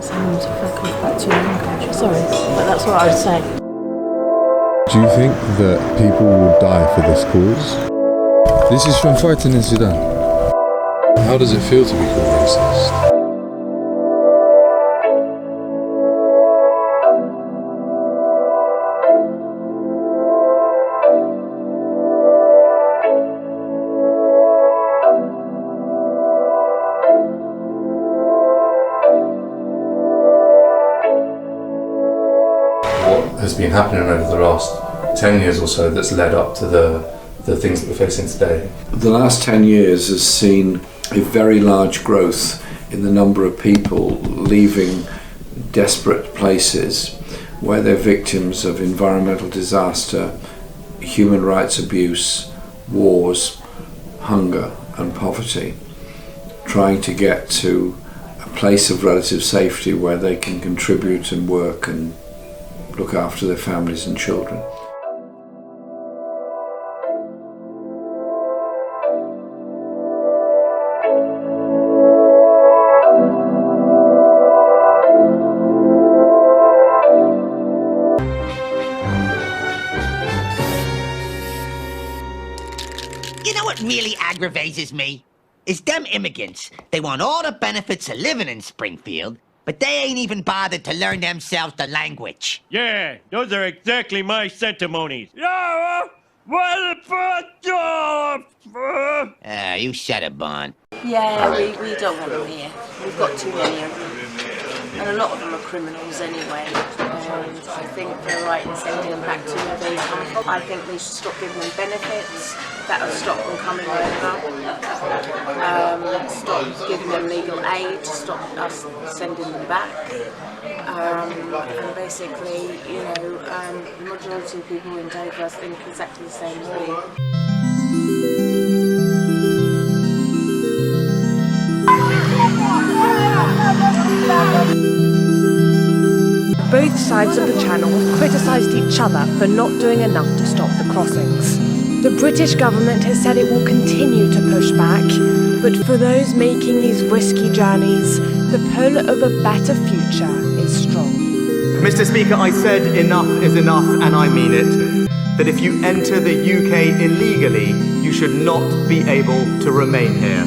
Sounds fucking back to your language. Sorry, but that's what I would say. Do you think that people will die for this cause? This is from fighting in Sudan. How does it feel to be called racist? What has been happening over the last 10 years or so that's led up to the things that we're facing today? The last 10 years has seen a very large growth in the number of people leaving desperate places where they're victims of environmental disaster, human rights abuse, wars, hunger and poverty, trying to get to a place of relative safety where they can contribute and work and look after their families and children. You know what really aggravates me? Is them immigrants. They want all the benefits of living in Springfield, but they ain't even bothered to learn themselves the language. Yeah, those are exactly my sentimonies. Yeah, what the You said it, Bon. Yeah, we don't want them here. We've got too many of them. And a lot of them are criminals anyway. And I think they're right in sending them back to where they come from. I think they should stop giving them benefits. That'll stop them coming over. Stop giving them legal aid. Stop us sending them back. And basically, you know, the majority of people in Dover think exactly the same as me. Both sides of the channel have criticised each other for not doing enough to stop the crossings. The British government has said it will continue to push back, but for those making these risky journeys, the pull of a better future is strong. Mr. Speaker, I said enough is enough, and I mean it. That if you enter the UK illegally, you should not be able to remain here.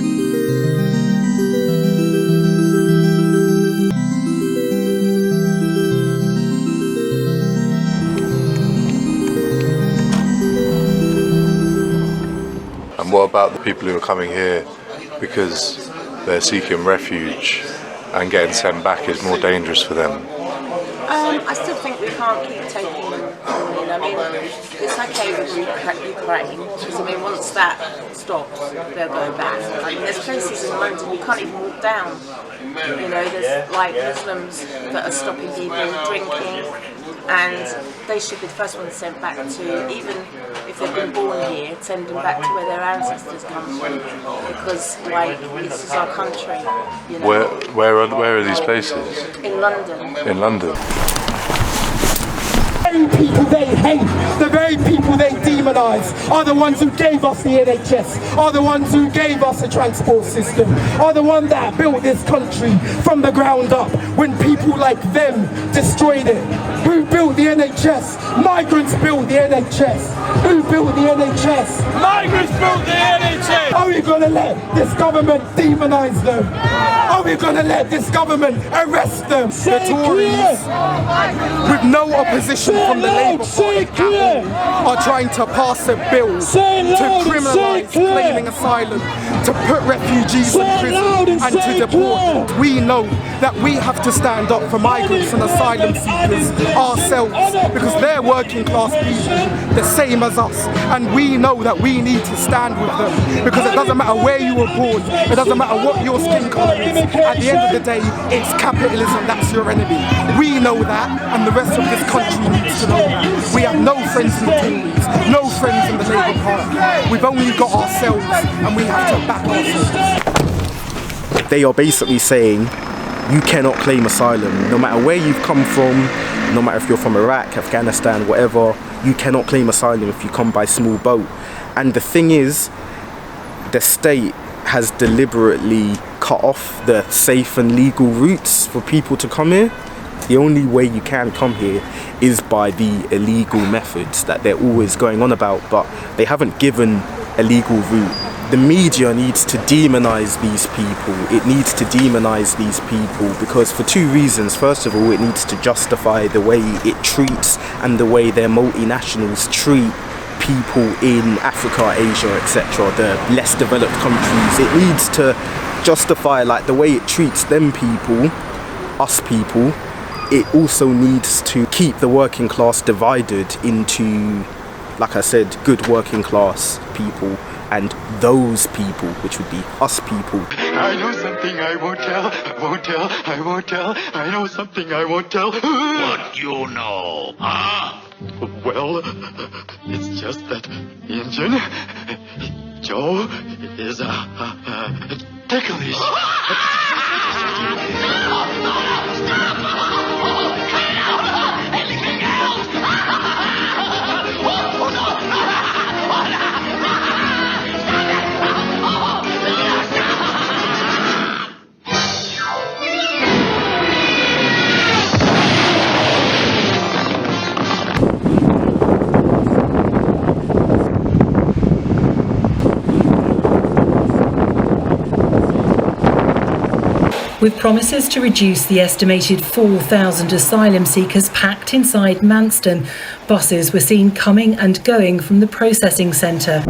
And what about the people who are coming here because they're seeking refuge and getting sent back is more dangerous for them? I still think we can't keep taking them all in. I mean, it's okay with Ukraine, because I mean, once that stops, they'll go back. I mean, there's places in London you can't even walk down. You know, there's like Muslims that are stopping people drinking, and they should be the first ones sent back to, even if they've been born here, send them back to where their ancestors come from, because like this is our country. You know? Where are these places? In London. In London. The very people they hate, the very people they demonise, are the ones who gave us the NHS, are the ones who gave us a transport system, are the ones that built this country from the ground up when people like them destroyed it. Who built the NHS? Migrants built the NHS. Who built the NHS? Migrants built the NHS! Are we going to let this government demonise them? Are we going to let this government arrest them? The Tories, with no opposition from the Labour Party, are trying to pass a bill to criminalise claiming asylum, to put refugees in prison and to deport them. We know that we have to stand up for migrants and asylum seekers ourselves, because they're working class people the same as us, and we know that we need to stand with them, because it doesn't matter where you were born, it doesn't matter what your skin colour is, at the end of the day it's capitalism that's your enemy. We know that, and the rest of this country needs to know that. We have no friends in the Tories, no friends in the Labour Party. We've only got ourselves, and we have to back ourselves. They are basically saying you cannot claim asylum, no matter where you've come from, no matter if you're from Iraq, Afghanistan, whatever, you cannot claim asylum if you come by small boat. And the thing is, the state has deliberately cut off the safe and legal routes for people to come here. The only way you can come here is by the illegal methods that they're always going on about, but they haven't given a legal route. The media needs to demonize these people. It needs to demonize these people because for two reasons. First of all, it needs to justify the way it treats and the way their multinationals treat people in Africa, Asia, etc., the less developed countries. It needs to justify like the way it treats them people, us people. It also needs to keep the working class divided into, like I said, good working class people and those people, which would be us people. I know something I won't tell, I won't tell, I won't tell. I know something I won't tell. What do you know, huh? Well, it's just that Injun Joe is ticklish. Anything else? With promises to reduce the estimated 4,000 asylum seekers packed inside Manston, buses were seen coming and going from the processing centre.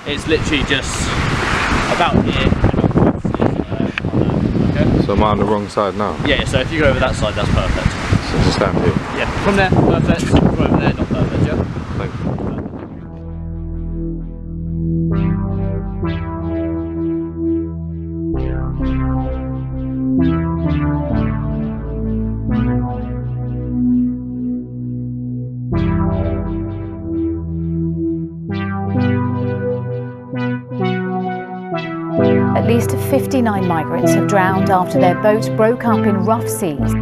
It's literally just about here. Okay. So am I on the wrong side now? Yeah, so if you go over that side, that's perfect. So just stand here? Yeah, from there, perfect. From over there, not perfect, yeah? Thank you. At least 59 migrants have drowned after their boat broke up in rough seas.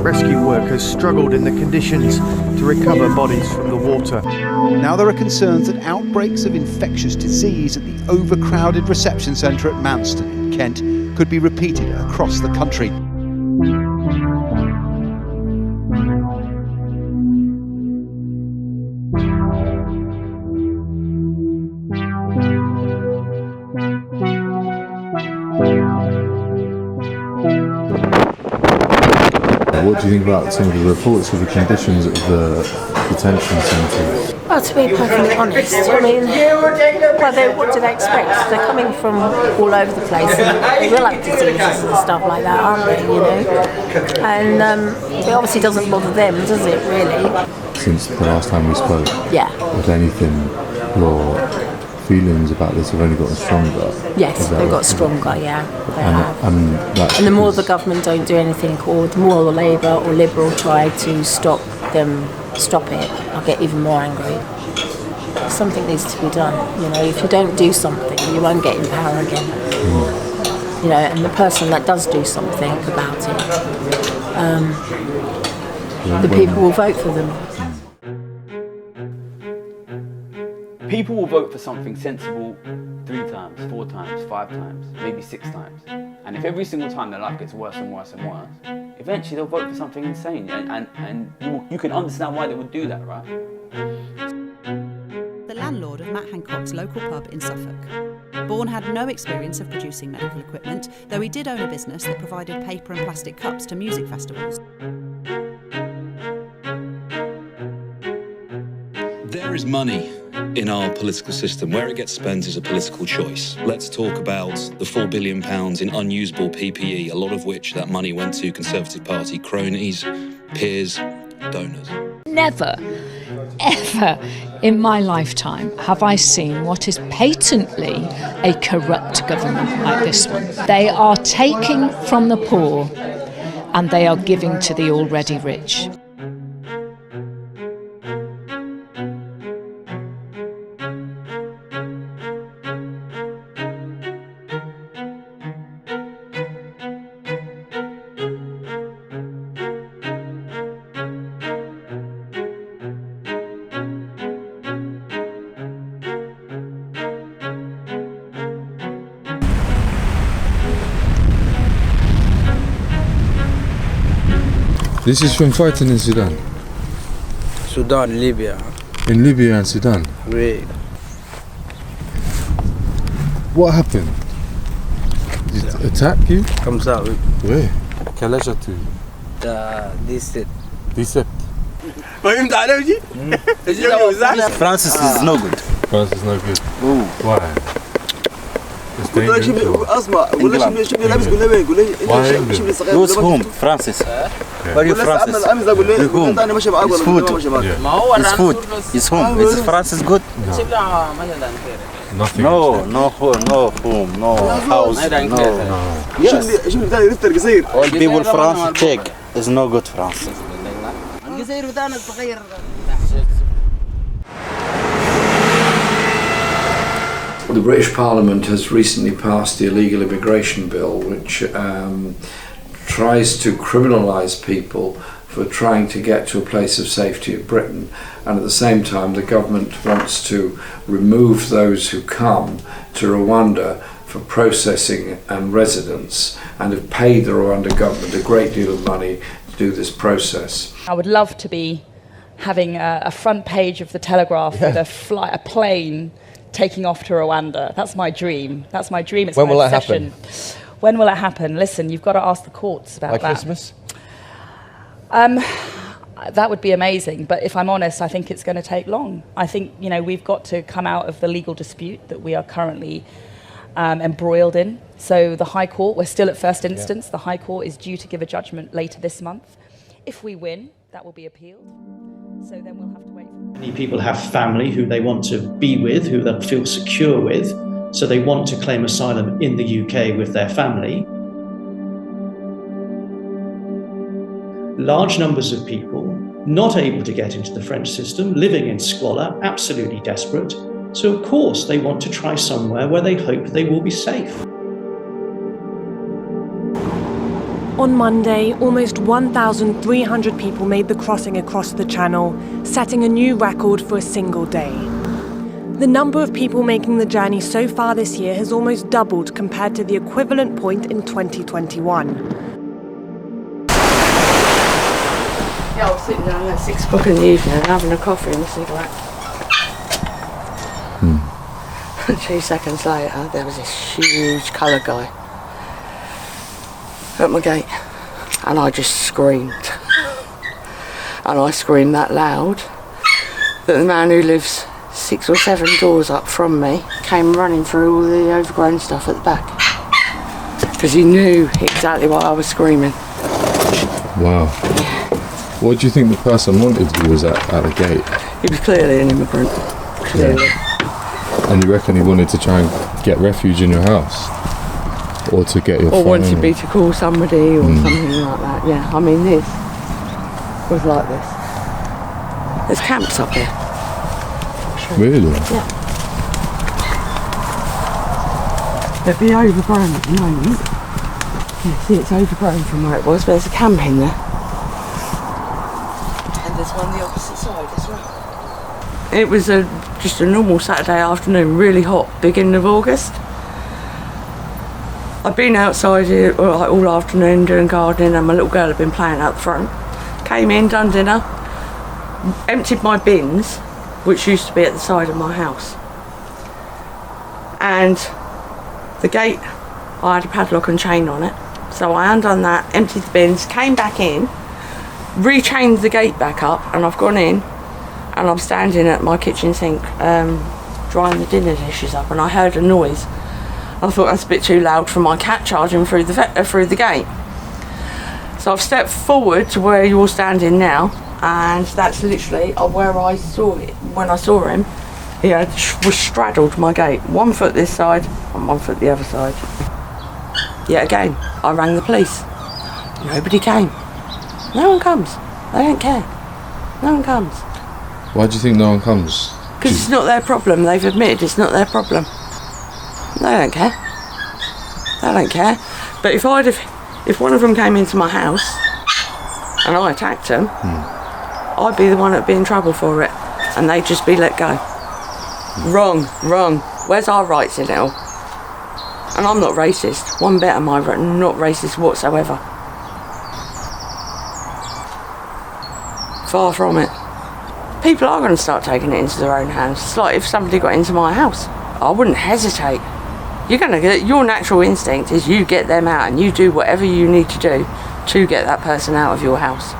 Rescue workers struggled in the conditions to recover bodies from the water. Now there are concerns that outbreaks of infectious disease at the overcrowded reception centre at Manston in Kent could be repeated across the country. What do you think about some of the reports of the conditions at the detention centres? Well, to be perfectly honest, I mean, what do they expect? They're coming from all over the place and they will have diseases and stuff like that, aren't they, you know? And it obviously doesn't bother them, does it, really? Since the last time we spoke? Yeah. If anything, your feelings about this have only gotten stronger? Yes, they've got stronger, yeah. They have. And the more the government don't do anything, or the more the Labour or Liberal try to stop it, I'll get even more angry. Something needs to be done. You know, if you don't do something, you won't get in power again. You know, and the person that does do something about it, the people will vote for them. People will vote for something sensible 3 times, 4 times, 5 times, maybe 6 times. And if every single time their life gets worse and worse and worse, eventually they'll vote for something insane. And you can understand why they would do that, right? The landlord of Matt Hancock's local pub in Suffolk. Bourne had no experience of producing medical equipment, though he did own a business that provided paper and plastic cups to music festivals. There is money in our political system. Where it gets spent is a political choice. Let's talk about the £4 billion in unusable PPE, a lot of which that money went to Conservative Party cronies, peers, donors. Never, ever in my lifetime have I seen what is patently a corrupt government like this one. They are taking from the poor and they are giving to the already rich. This is from fighting in Sudan. Sudan, Libya. In Libya and Sudan. Oui. What happened? Did it attack you? Comme ça, oui. Oui. Quel âge as-tu? 17. 17. Francis is no good. France is no good. Why? It's dangerous. Why England? Who's home? Francis. Where are you, Francis? The home. It's food. It's food. It's home. Is Francis good? Nothing. No home, no house, no. Yes. All people France check. It's no good France. The British Parliament has recently passed the illegal immigration bill, which tries to criminalise people for trying to get to a place of safety in Britain, and at the same time the government wants to remove those who come to Rwanda for processing and residence, and have paid the Rwanda government a great deal of money to do this process. I would love to be having a front page of the Telegraph with a plane taking off to Rwanda. That's my dream. That's my dream. It's when my will obsession. that happen? When will it happen? Listen, you've got to ask the courts about that. By Christmas? That would be amazing, but if I'm honest, I think it's going to take long. I think, we've got to come out of the legal dispute that we are currently embroiled in. So the High Court, we're still at first instance. The High Court is due to give a judgment later this month. If we win, that will be appealed. So then we'll have to wait. Many people have family who they want to be with, who they feel secure with, so they want to claim asylum in the UK with their family. Large numbers of people not able to get into the French system, living in squalor, absolutely desperate. So of course they want to try somewhere where they hope they will be safe. On Monday, almost 1,300 people made the crossing across the Channel, setting a new record for a single day. The number of people making the journey so far this year has almost doubled compared to the equivalent point in 2021. Yeah, I was sitting down at 6 o'clock in the evening and having a coffee and a cigarette. 2 seconds later, there was this huge coloured guy at my gate, and I just screamed. And I screamed that loud that the man who lives 6 or 7 doors up from me came running through all the overgrown stuff at the back, because he knew exactly why I was screaming. Wow. What do you think the person wanted you was at the gate? He was clearly an immigrant, clearly. Yeah. And you reckon he wanted to try and get refuge in your house? Or to get your phone? Or wanted me to call somebody or something like that, yeah. I mean, this was like this. There's camps up here. Really? Yeah. It'd be overgrown at the moment. Yeah, see, it's overgrown from where it was, but there's a camp in there. And there's one the opposite side as well. It was just a normal Saturday afternoon, really hot, beginning of August. I've been outside here all afternoon doing gardening, and my little girl had been playing out the front. Came in, done dinner, emptied my bins, which used to be at the side of my house. And the gate, I had a padlock and chain on it. So I undone that, emptied the bins, came back in, rechained the gate back up, and I've gone in, and I'm standing at my kitchen sink drying the dinner dishes up, and I heard a noise. I thought that's a bit too loud for my cat charging through the gate. So I've stepped forward to where you're standing now, and that's literally where I saw it. When I saw him, he was straddled my gate, 1 foot this side and 1 foot the other side. Yet again, I rang the police. Nobody came. No one comes. They don't care. No one comes. Why do you think no one comes? Because it's not their problem. They've admitted it's not their problem. They don't care. They don't care. But if one of them came into my house and I attacked them, I'd be the one that'd be in trouble for it, and they'd just be let go. Wrong. Where's our rights in it all? And I'm not racist. One bit am I not racist whatsoever. Far from it. People are going to start taking it into their own hands. It's like if somebody got into my house, I wouldn't hesitate. You're going to get, your natural instinct is you get them out and you do whatever you need to do to get that person out of your house.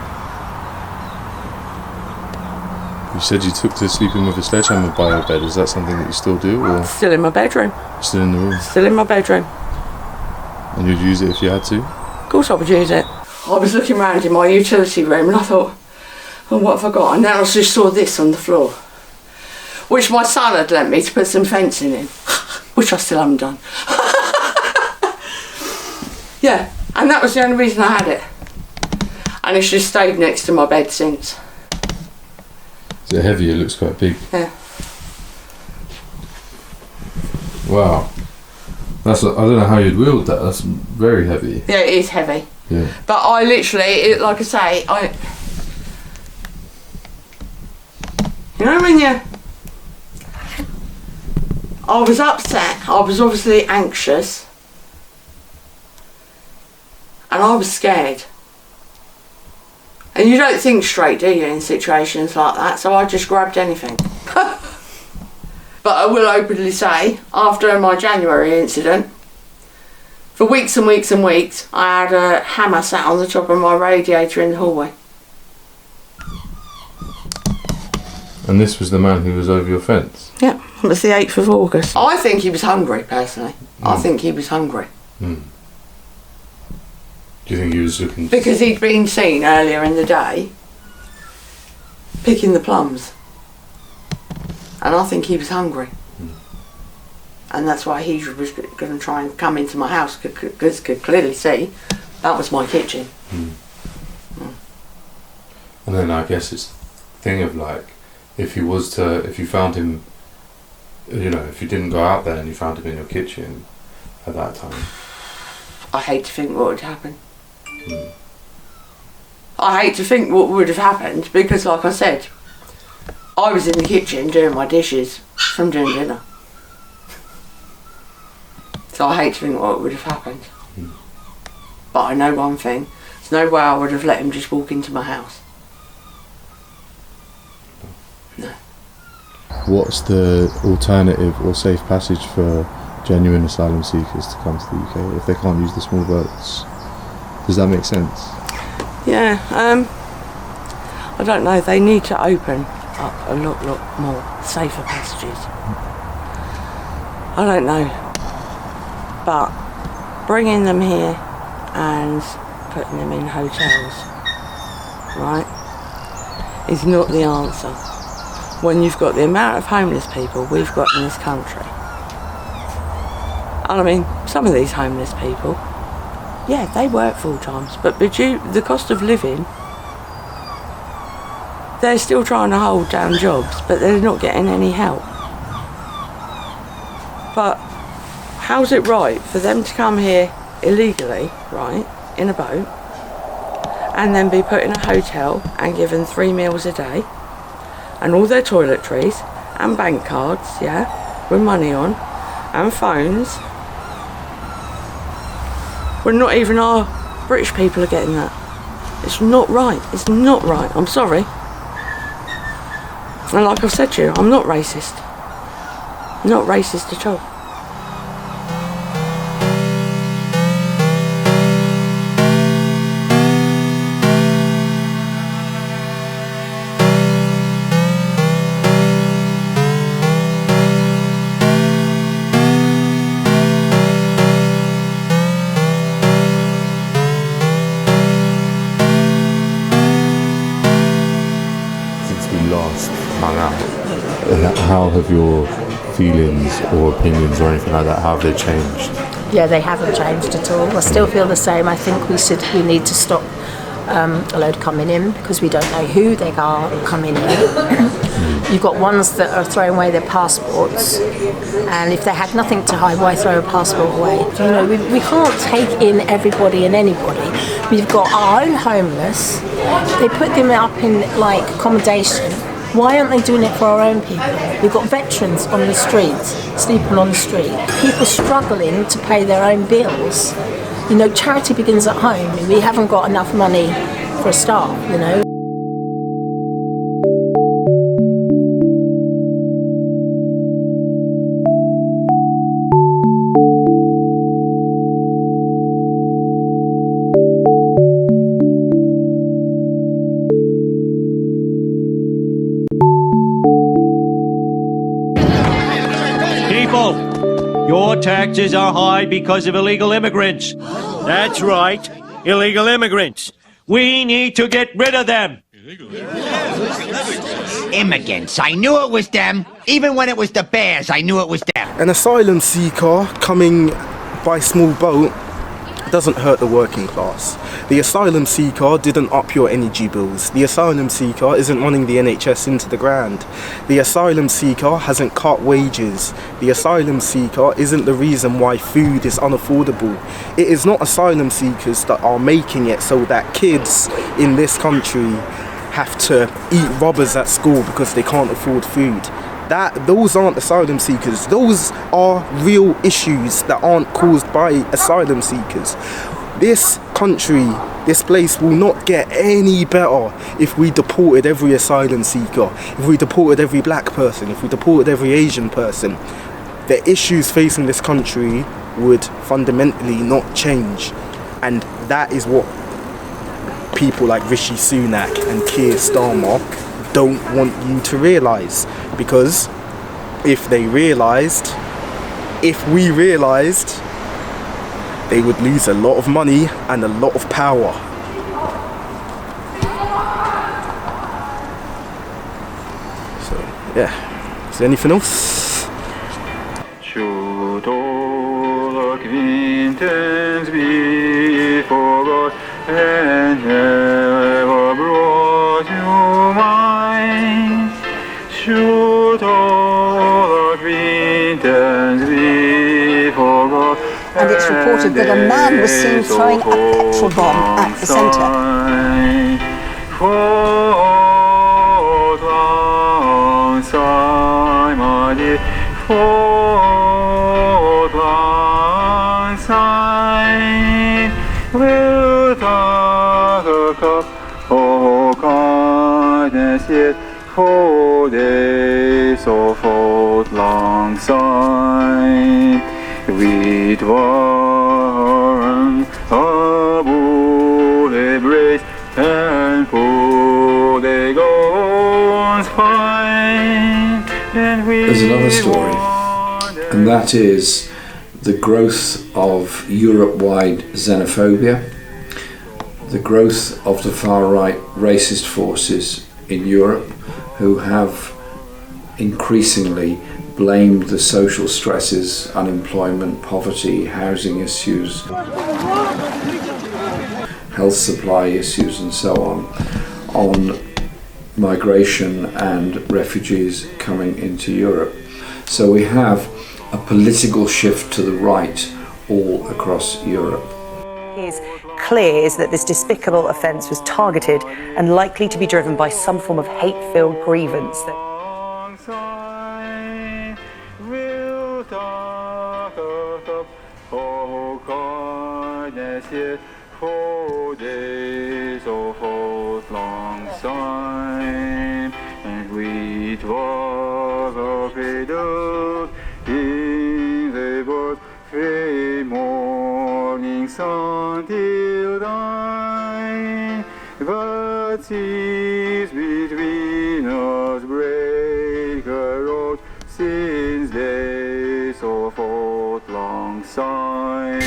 You said you took to sleeping with a sledgehammer by your bed. Is that something that you still do, or Still in my bedroom. still in the room? Still in my bedroom. And you'd use it if you had to? Of course I would use it. I was looking around in my utility room and I thought, oh, what have I got? And then I just saw this on the floor, which my son had lent me to put some fencing in, which I still haven't done. Yeah, and that was the only reason I had it. And it's just stayed next to my bed since. Is it heavy? It looks quite big. Yeah. Wow. I don't know how you'd wield that. That's very heavy. Yeah, it is heavy. Yeah. But I literally, like I say, you know when I was upset, I was obviously anxious, and I was scared. And you don't think straight, do you, in situations like that? So I just grabbed anything. But I will openly say, after my January incident, for weeks and weeks and weeks, I had a hammer sat on the top of my radiator in the hallway. And this was the man who was over your fence? Yeah, it was the 8th of August. I think he was hungry, personally. I think he was hungry. Mm. Do you think he was looking... Because he'd been seen earlier in the day picking the plums. And I think he was hungry. Mm. And that's why he was going to try and come into my house, because could clearly see that was my kitchen. Mm. Mm. And then I guess it's a thing of like, if you found him, if you didn't go out there and you found him in your kitchen at that time. I hate to think what would happen. Mm. I hate to think what would have happened, because like I said, I was in the kitchen doing my dishes from doing dinner. So I hate to think what would have happened. Mm. But I know one thing, there's no way I would have let him just walk into my house. No. What's the alternative or safe passage for genuine asylum seekers to come to the UK if they can't use the small boats? Does that make sense? Yeah, I don't know, they need to open up a lot more safer passages. I don't know, but bringing them here and putting them in hotels, right, is not the answer when you've got the amount of homeless people we've got in this country. And I mean, some of these homeless people, yeah, they work full times, but the cost of living, they're still trying to hold down jobs, but they're not getting any help. But how's it right for them to come here illegally, right, in a boat, and then be put in a hotel and given 3 meals a day, and all their toiletries, and bank cards, yeah, with money on, and phones, when not even our British people are getting that? It's not right. It's not right. I'm sorry. And like I've said to you, I'm not racist. I'm not racist at all. How have your feelings or opinions or anything like that, how have they changed? Yeah, they haven't changed at all. I still feel the same. I think we need to stop a load coming in, because we don't know who they are coming in. You've got ones that are throwing away their passports, and if they had nothing to hide, why throw a passport away? You know, we can't take in everybody and anybody. We've got our own homeless. They put them up in like accommodation. Why aren't they doing it for our own people? We've got veterans on the streets, sleeping on the street. People struggling to pay their own bills. You know, charity begins at home. We haven't got enough money for a start, you know. people. Your taxes are high because of illegal immigrants. That's right, illegal immigrants. We need to get rid of them. Immigrants. I knew it was them. Even when it was the bears, I knew it was them. An asylum seeker coming by small boat doesn't hurt the working class. The asylum seeker didn't up your energy bills. The asylum seeker isn't running the NHS into the ground. The asylum seeker hasn't cut wages. The asylum seeker isn't the reason why food is unaffordable. It is not asylum seekers that are making it so that kids in this country have to eat rubbers at school because they can't afford food. Those aren't asylum seekers. Those are real issues that aren't caused by asylum seekers. This country, this place will not get any better if we deported every asylum seeker, if we deported every black person, if we deported every Asian person. The issues facing this country would fundamentally not change. And that is what people like Rishi Sunak and Keir Starmer don't want you to realise, because if we realised, they would lose a lot of money and a lot of power. So yeah, is there anything else? Should all acquaintance be forgot and never brought you mind? Should all acquaintance be forgot? And it's reported that a man was seen throwing a petrol bomb at the centre. For days of old lang syne, with warm a bullet brace and pull the guns fine. There's another story, and that is the growth of Europe-wide xenophobia, the growth of the far-right racist forces in Europe, who have increasingly blamed the social stresses, unemployment, poverty, housing issues, health supply issues and so on migration and refugees coming into Europe. So we have a political shift to the right all across Europe. Is clear is that this despicable offence was targeted and likely to be driven by some form of hate-filled grievance. For days of old lang syne, and we was afraid of in the boat from morning sun till dawn, but seas between us break a road since days of old lang syne.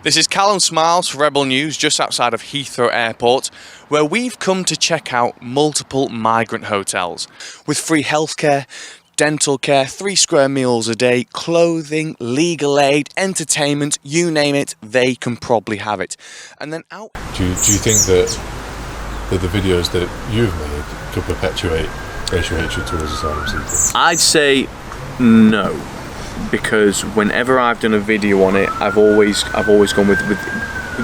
This is Callum Smiles for Rebel News, just outside of Heathrow Airport, where we've come to check out multiple migrant hotels with free healthcare, dental care, 3 square meals a day, clothing, legal aid, entertainment, you name it, they can probably have it. And then out. Do you think that the videos that you've made could perpetuate racial hatred towards asylum seekers? I'd say no. Because whenever I've done a video on it, I've always gone with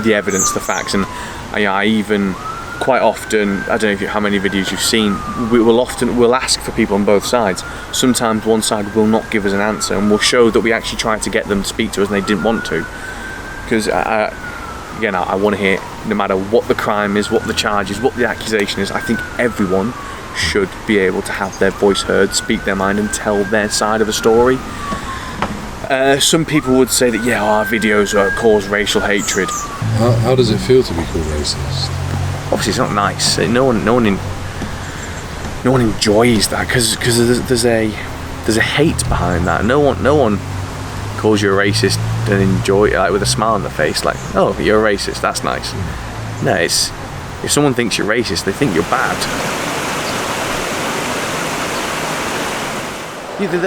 the evidence, the facts, and I even quite often, I don't know how many videos you've seen, we'll ask for people on both sides. Sometimes one side will not give us an answer, and we'll show that we actually tried to get them to speak to us and they didn't want to. Because again, I want to hear, no matter what the crime is, what the charge is, what the accusation is, I think everyone should be able to have their voice heard, speak their mind, and tell their side of a story. Some people would say that, yeah, our videos cause racial hatred. How does it feel to be called racist? Obviously, it's not nice. No one enjoys that, because there's there's a hate behind that. No one calls you a racist and enjoy it like with a smile on their face, like, oh, you're a racist, that's nice. No, it's if someone thinks you're racist, they think you're bad.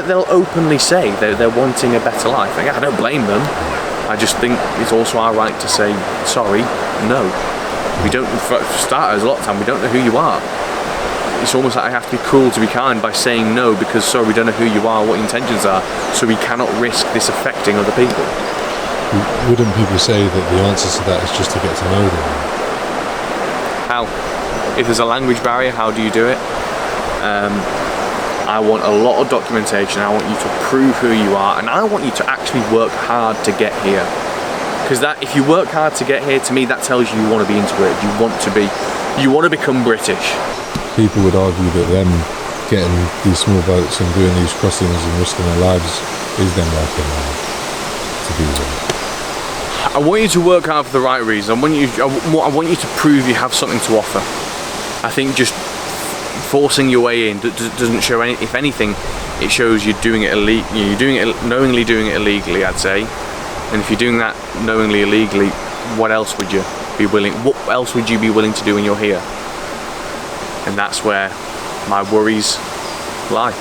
They'll openly say they're wanting a better life. Like, I don't blame them. I just think it's also our right to say sorry, no. We don't, for starters, a lot of time we don't know who you are. It's almost like I have to be cruel to be kind by saying no because sorry, we don't know who you are, what your intentions are, so we cannot risk this affecting other people. Wouldn't people say that the answer to that is just to get to know them? How? If there's a language barrier, how do you do it? I want a lot of documentation. I want you to prove who you are, and I want you to actually work hard to get here. Because that, if you work hard to get here, to me, that tells you want to be integrated. You want to become British. People would argue that them getting these small boats and doing these crossings and risking their lives is them working hard to do that. I want you to work hard for the right reason. I want you to prove you have something to offer. I think just forcing your way in doesn't show any. If anything, it shows you're doing it knowingly doing it illegally, I'd say. And if you're doing that knowingly illegally, what else would you be willing? What else would you be willing to do when you're here? And that's where my worries lie.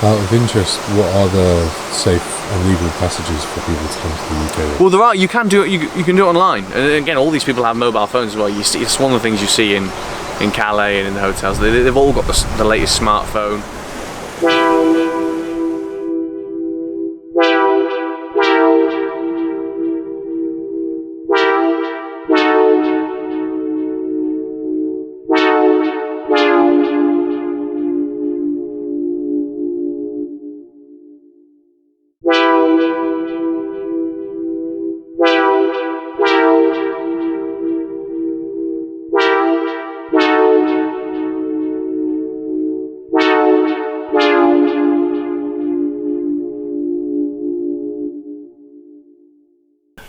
Out of interest, what are the safe and legal passages for people to come to the UK? Well, there are. You can do it. You can do it online. And again, all these people have mobile phones as well. You see, it's one of the things you see in Calais and in the hotels. They've all got the latest smartphone.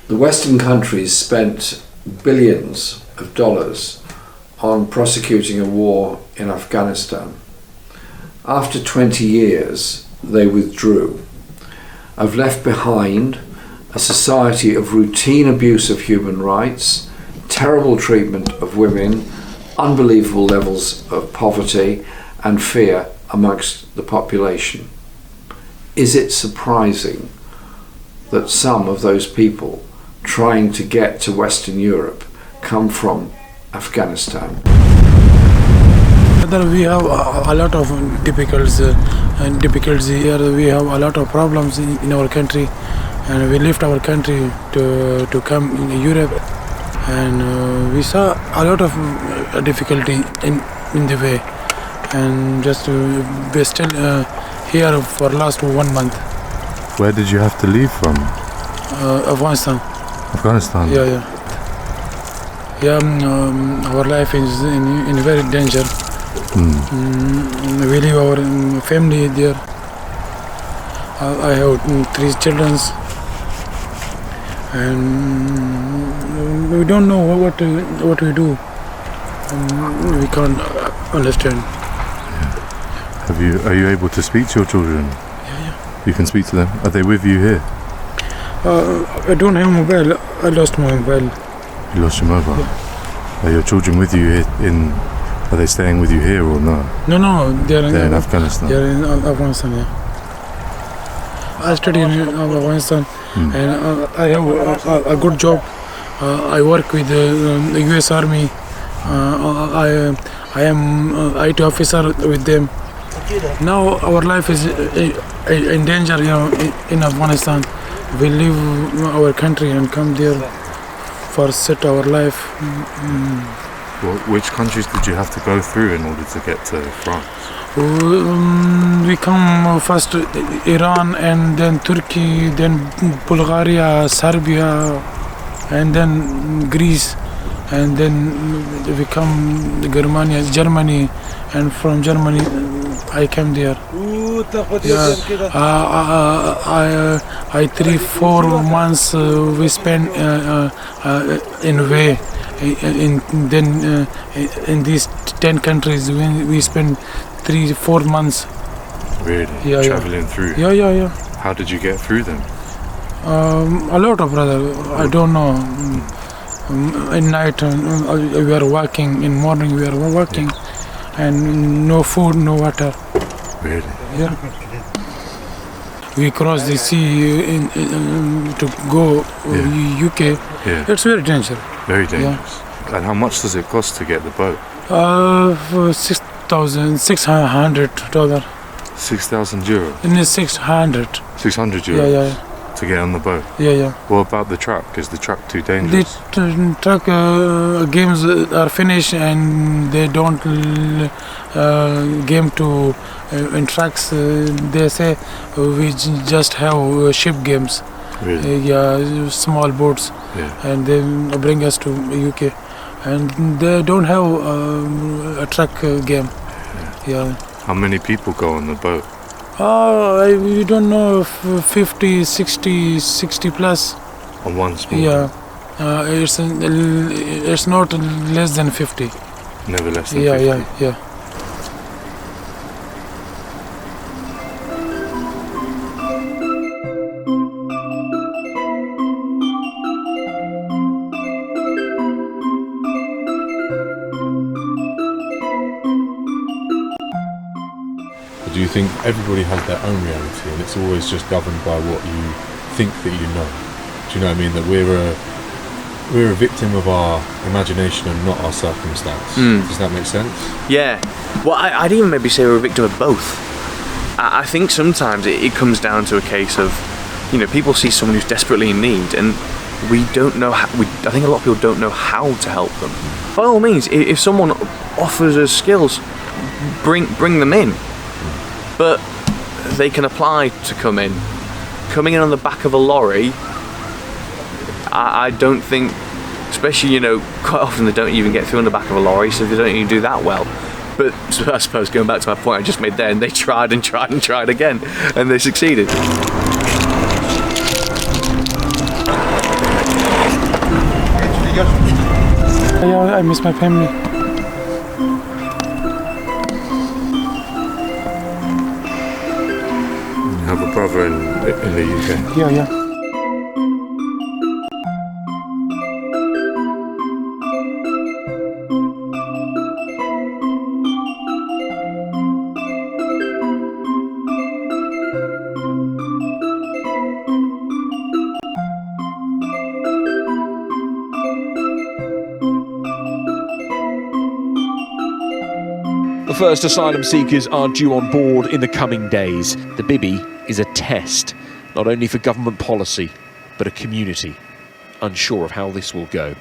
The Western countries spent billions of dollars on prosecuting a war in Afghanistan. After 20 years, they withdrew. I've left behind a society of routine abuse of human rights, terrible treatment of women, unbelievable levels of poverty and fear amongst the population. Is it surprising that some of those people trying to get to Western Europe come from Afghanistan? We have a lot of difficulties here. We have a lot of problems in our country, and we left our country to come in Europe, and we saw a lot of difficulty in the way, and just we're still here for last 1 month. Where did you have to leave from? Afghanistan. Afghanistan? Yeah. Our life is in very danger. We leave our family there. I have 3 children, and we don't know what we do. We can't understand. Are you able to speak to your children? Yeah. You can speak to them. Are they with you here? I don't have mobile. I lost my mobile. You lost your mobile? Yeah. Are your children with you here are they staying with you here or no? No, they're in Afghanistan. They're in Afghanistan, yeah. I study in Afghanistan, and I have a good job. I work with the US Army. I am IT officer with them. Now our life is in danger, in Afghanistan. We leave our country and come there for set our life. Well, which countries did you have to go through in order to get to France? We come first Iran, and then Turkey, then Bulgaria, Serbia, and then Greece, and then we come Germany, and from Germany I came there. I 3-4 months we spent in way. In these 10 countries, we spend 3-4 months. Really? Yeah, Traveling through? Yeah. How did you get through them? A lot of brother. I don't know. In night we are working. In morning we are working, and no food, no water. Really? Yeah. We cross the sea to go UK. Yeah. It's very dangerous. Very dangerous. And how much does it cost to get the boat? $6,600. €6,000? In 600. €600? Yeah. To get on the boat? Yeah. What about the truck? Is the truck too dangerous? The truck games are finished and they don't game to in trucks. They say we just have ship games. Really? Small boats. Yeah. And they bring us to UK. And they don't have a truck game. Yeah. How many people go on the boat? We don't know, 50, 60 plus. On one small boat? It's not less than 50. Never less than 50? Yeah. Do you think everybody has their own reality and it's always just governed by what you think that you know? Do you know what I mean? That we're a victim of our imagination and not our circumstance. Does that make sense? Yeah. Well, I'd even maybe say we're a victim of both. I think sometimes it comes down to a case of, people see someone who's desperately in need and we don't know how, I think a lot of people don't know how to help them. By all means, if someone offers us skills, bring them in. But they can apply to come in. Coming in on the back of a lorry, I don't think, especially, quite often they don't even get through on the back of a lorry, so they don't even do that well. But I suppose, going back to my point I just made there, and they tried again, and they succeeded. Yeah, I miss my family. Have a brother in the UK? Yeah. The first asylum seekers are due on board in the coming days. The Bibi is a test, not only for government policy, but a community, unsure of how this will go.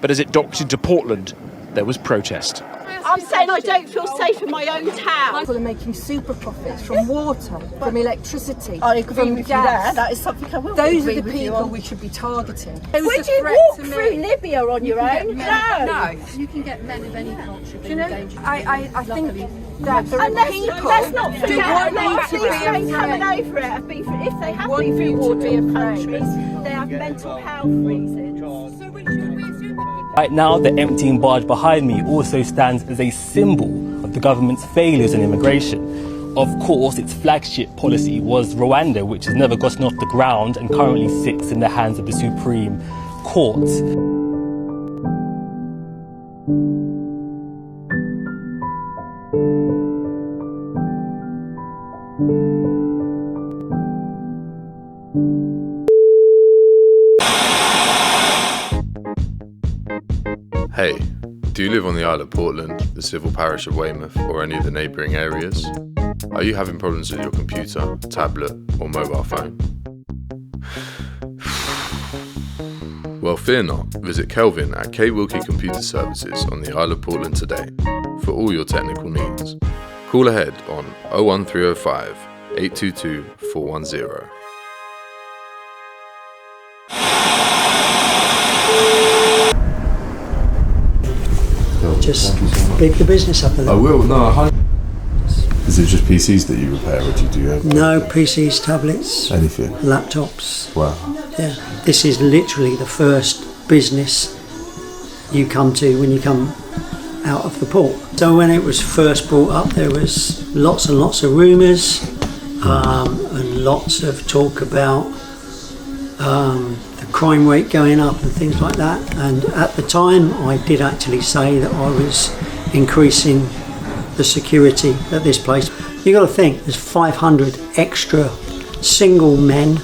But as it docked into Portland, there was protest. I'm saying I don't feel safe in my own town. People are making super profits from water, from electricity, from gas. That is something I will Those are the people we should be targeting. Would you walk through Libya on your own? No. You can get men of any culture. Do you know, I think that there are people let's not forget about these men coming over it have been, if they have been from European countries, they have mental health reasons. Right now, the emptying barge behind me also stands as a symbol of the government's failures in immigration. Of course, its flagship policy was Rwanda, which has never gotten off the ground and currently sits in the hands of the Supreme Court. Hey, do you live on the Isle of Portland, the civil parish of Weymouth, or any of the neighbouring areas? Are you having problems with your computer, tablet, or mobile phone? Well, fear not. Visit Kelvin at K Wilkie Computer Services on the Isle of Portland today for all your technical needs. Call ahead on 01305 822 410. Just big the business up a little. I will, no. Is it just PCs that you repair, or do you have? No, PCs, tablets, anything, laptops. Wow. Yeah, this is literally the first business you come to when you come out of the port. So when it was first brought up, there was lots and lots of rumours and lots of talk about the crime rate going up and things like that. And at the time, I did actually say that I was increasing the security at this place. You got to think, there's 500 extra single men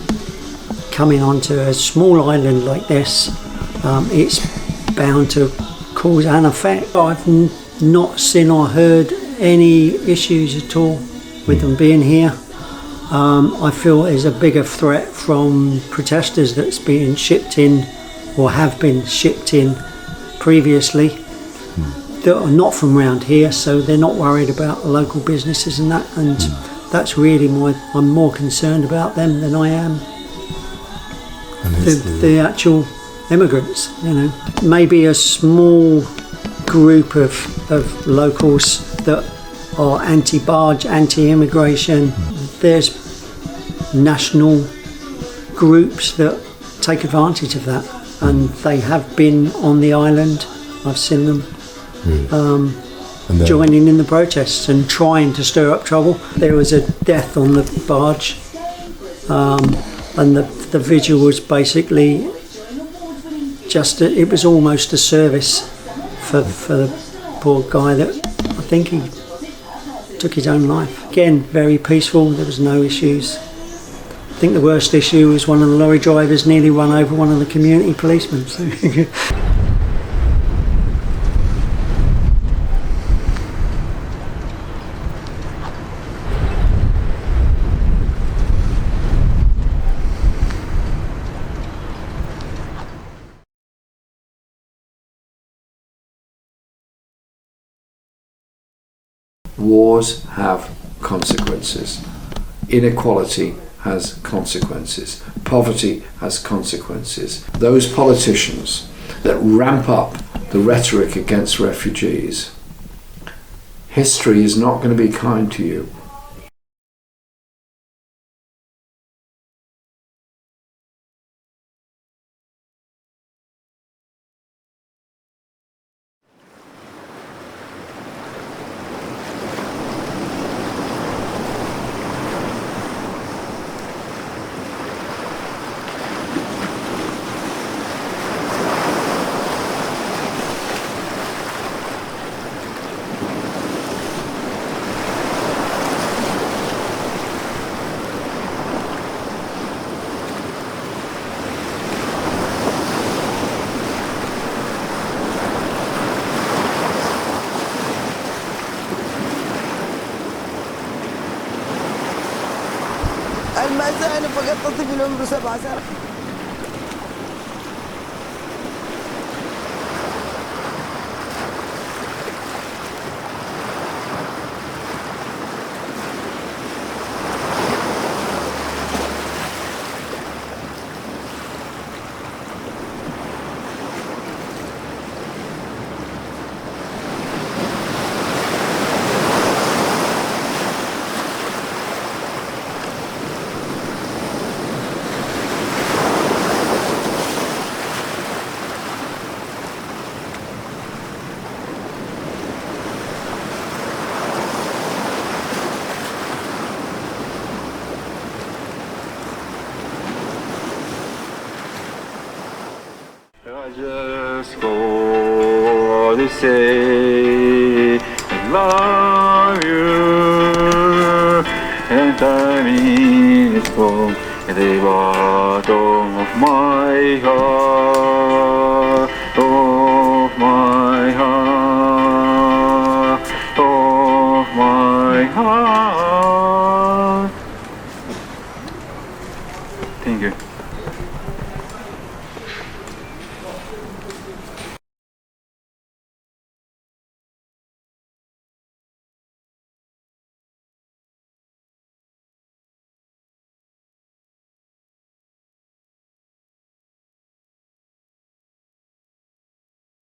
coming onto a small island like this. It's bound to cause an effect. I've not seen or heard any issues at all with them being here. I feel there's a bigger threat from protesters that's being shipped in or have been shipped in previously that are not from around here, so they're not worried about the local businesses and that, and that's really I'm more concerned about them than I am the actual immigrants. You know, maybe a small group of locals that are anti-barge, anti-immigration. There's national groups that take advantage of that, and they have been on the island. I've seen them joining in the protests and trying to stir up trouble. There was a death on the barge, and the vigil was basically it was almost a service for the poor guy that I think he took his own life. Again, very peaceful, there was no issues. I think the worst issue was one of the lorry drivers nearly run over one of the community policemen. Wars have consequences. Inequality has consequences. Poverty has consequences. Those politicians that ramp up the rhetoric against refugees, history is not going to be kind to you. المزانة فقط طفل عمره 7 سنة. I just want to say I love you, and I mean it from the bottom of my heart, of my heart, of my heart. Thank you.